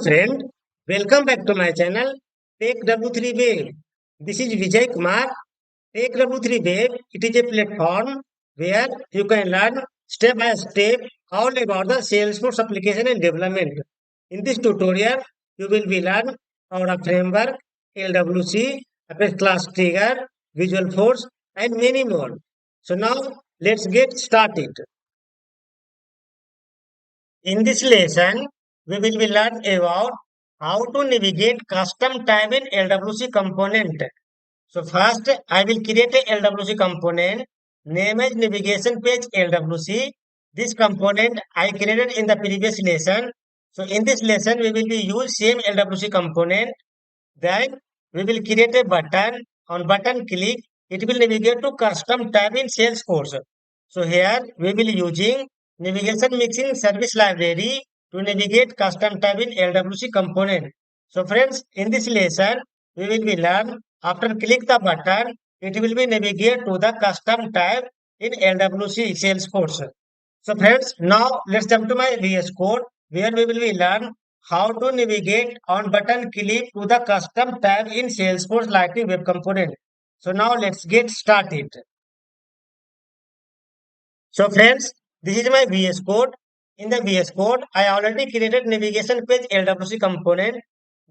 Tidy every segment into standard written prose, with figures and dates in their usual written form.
friend, welcome back to my channel Take W3 Web. This is Vijay Kumar. Take W3 Web, it is a platform where you can learn step by step all about the Salesforce application and development. In this tutorial, you will be learn about a framework, LWC, Apex Class Trigger, Visual Force, and many more. So now let's get started. In this lesson, we will be learn about how to navigate custom tab in LWC component. So first, I will create a LWC component, name as navigation page LWC. This component I created in the previous lesson. So in this lesson, we will be use same LWC component. Then we will create a button. On button click, it will navigate to custom tab in Salesforce. So here we will using navigation mixing service library to navigate custom tab in LWC component. So friends, in this lesson, we will be learn after click the button, it will be navigate to the custom tab in LWC Salesforce. So friends, now let's jump to my VS Code where we will be learn how to navigate on button click to the custom tab in Salesforce Lightning Web Component. So now let's get started. So friends, this is my VS Code. In the VS Code, I already created navigation page LWC component.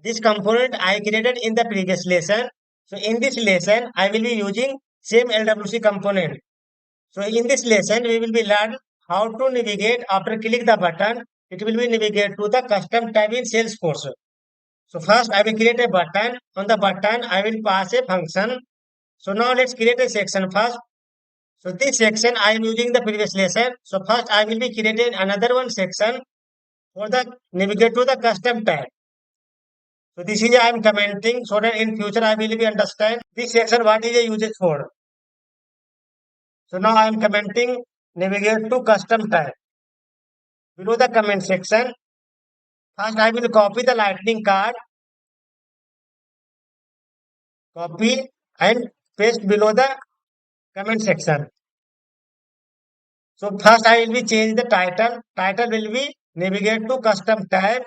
This component I created in the previous lesson. So in this lesson, I will be using same LWC component. So in this lesson, we will be learn how to navigate after click the button. It will be navigate to the custom tab in Salesforce. So first I will create a button. On the button, I will pass a function. So now let's create a section first. So this section I am using the previous lesson. So first I will be creating another one section for the navigate to the custom tab. So this is I am commenting so that in future I will be understand this section what is a usage for. So now I am commenting navigate to custom tab. Below the comment section, first I will copy the lightning card, copy and paste below the comment section. So first I will be change the title. Title will be navigate to custom tab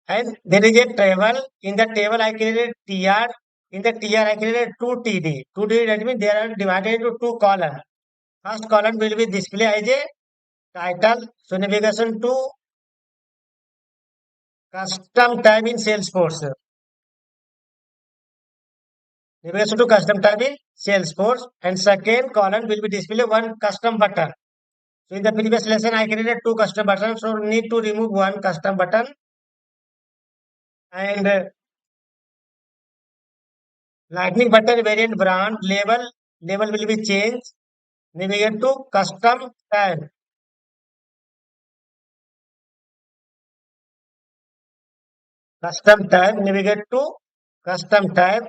and there is a table. In the table I created TR. In the TR I created two TD. Two TD that means they are divided into two columns. First column will be display as a title. So navigation to custom tab in Salesforce. Navigation to custom tab in Salesforce and second column will be display one custom button. So in the previous lesson I created two custom buttons, so need to remove one custom button and lightning button variant brand label will be changed. Navigate to custom tab. Custom tab. Navigate to custom tab.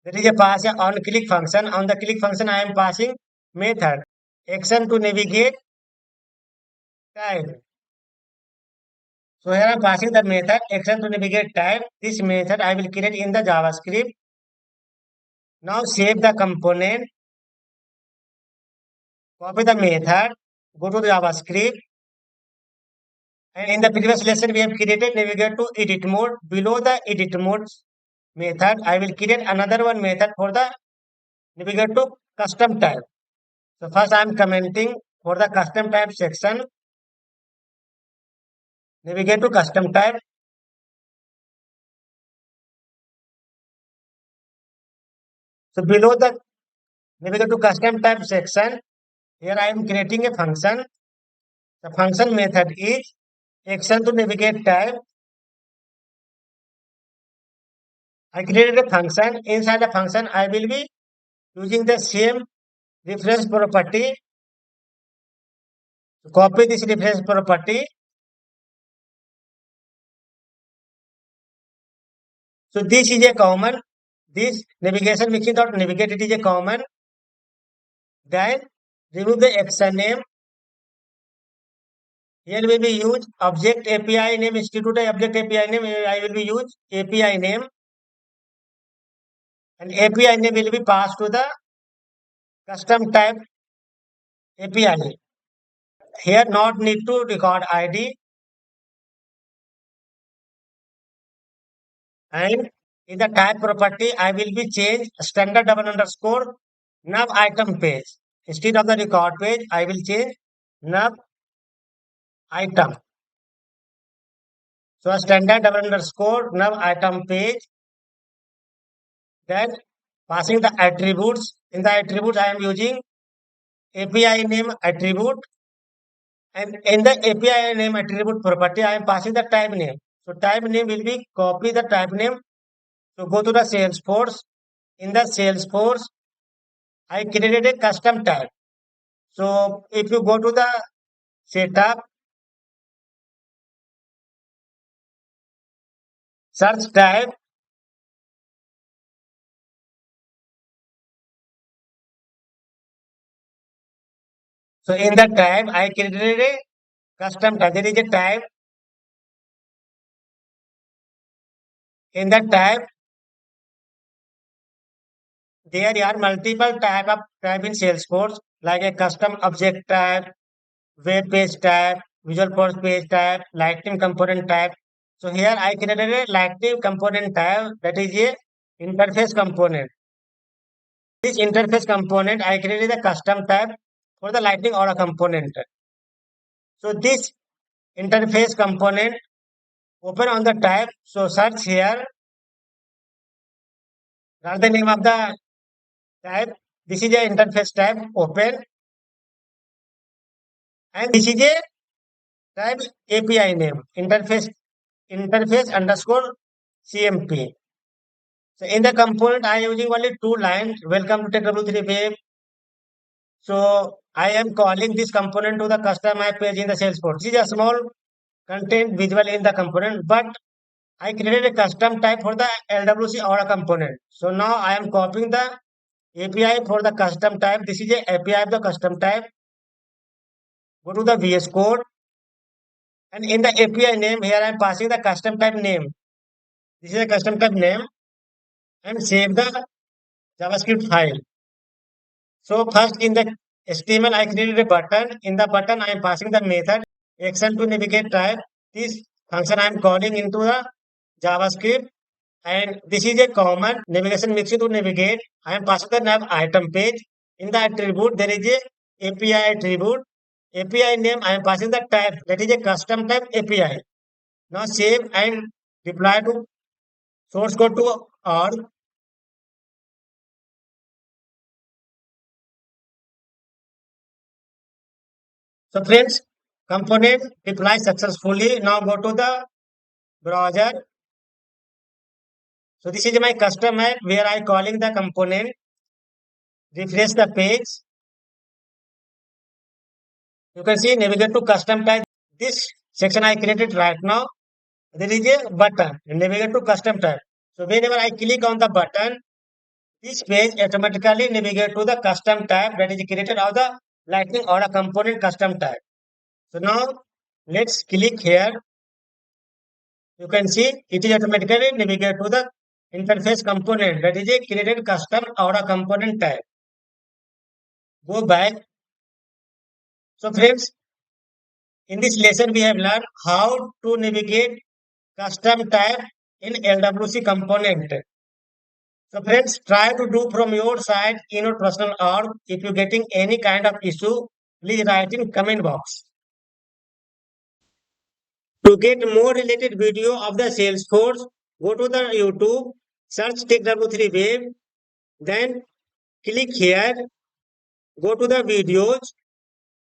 There is a pass on click function. On the click function I am passing method action to navigate tab. So here I am passing the method action to navigate tab. This method I will create in the JavaScript. Now save the component. Copy the method. Go to the JavaScript. And in the previous lesson we have created navigate to edit mode. Below the edit mode method, I will create another one method for the navigate to custom tab. So first I am commenting for the custom tab section. Navigate to custom tab. So below the navigate to custom tab section, here I am creating a function. The function method is action to navigate tab. I created a function. Inside the function, I will be using the same reference property. Copy this reference property. So this is a common. This navigation mixing dot navigate it is a common. Then remove the action name. Here we will use object API name institute object API name. I will be use API name. And API name will be passed to the custom tab API. here not need to record ID, and in the type property I will be change standard double underscore nav item page. Instead of the record page, I will change nav item. So a standard double underscore nav item page. Then passing the attributes. In the attributes, I am using API name attribute, and in the API name attribute property, I am passing the type name. So type name will be copy the type name. So go to the Salesforce. In the Salesforce, I created a custom type. So if you go to the setup, search type, so in the type, I created a custom type. There is a type. In the type, there are multiple type in Salesforce, like a custom object type, web page type, visual force page type, Lightning component type. So here I created a Lightning component type, that is a interface component. This interface component I created a custom type for the Lightning Aura component. So this interface component open on the type. So search here, write the name of the type. This is a interface type, open, and this is a type API name, interface underscore CMP. So in the component, I am using only two lines. Welcome to TechW3 Web. So I am calling this component to the custom app page in the Salesforce. This is a small content visual in the component, but I created a custom type for the LWC Aura component. So now I am copying the API for the custom type. This is a API of the custom type. Go to the VS Code, and in the API name, here I am passing the custom type name. This is a custom type name, and save the JavaScript file. So first in the HTML, I created a button. In the button, I am passing the method action to navigate type. This function I am calling into the JavaScript, and this is a common navigation mixture to navigate. I am passing the nav item page. In the attribute, there is a API attribute. API name, I am passing the type, that is a custom type API. Now save and deploy to source code to org. So friends, component deploy successfully. Now go to the browser. So this is my custom app where I calling the component. Refresh the page. You can see navigate to custom type. This section I created right now. There is a button. Navigate to custom type. So whenever I click on the button, this page automatically navigate to the custom type that is created of the Lightning Aura component custom type. So now let's click here. You can see it is automatically navigate to the interface component that is a created custom Aura component type. Go back. So friends, in this lesson we have learned how to navigate custom type in LWC component. So friends, try to do from your side in your personal org. If you're getting any kind of issue, please write in comment box. To get more related video of the Salesforce, go to the YouTube, search TechW3 Web, then click here, go to the videos,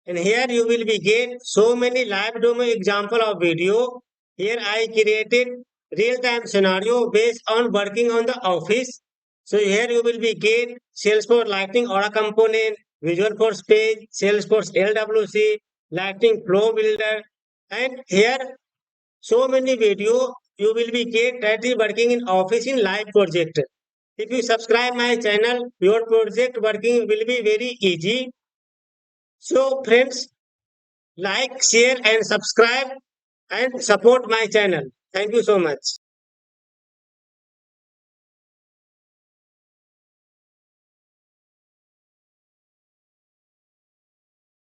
and here you will be get so many live demo example of video. Here I created real-time scenario based on working on the office. So here you will be get Salesforce Lightning Aura component, Visual Force page, Salesforce LWC, Lightning Flow Builder, and here so many video you will be get that is working in office in live project. If you subscribe my channel, your project working will be very easy. So friends, like, share and subscribe and support my channel. Thank you so much.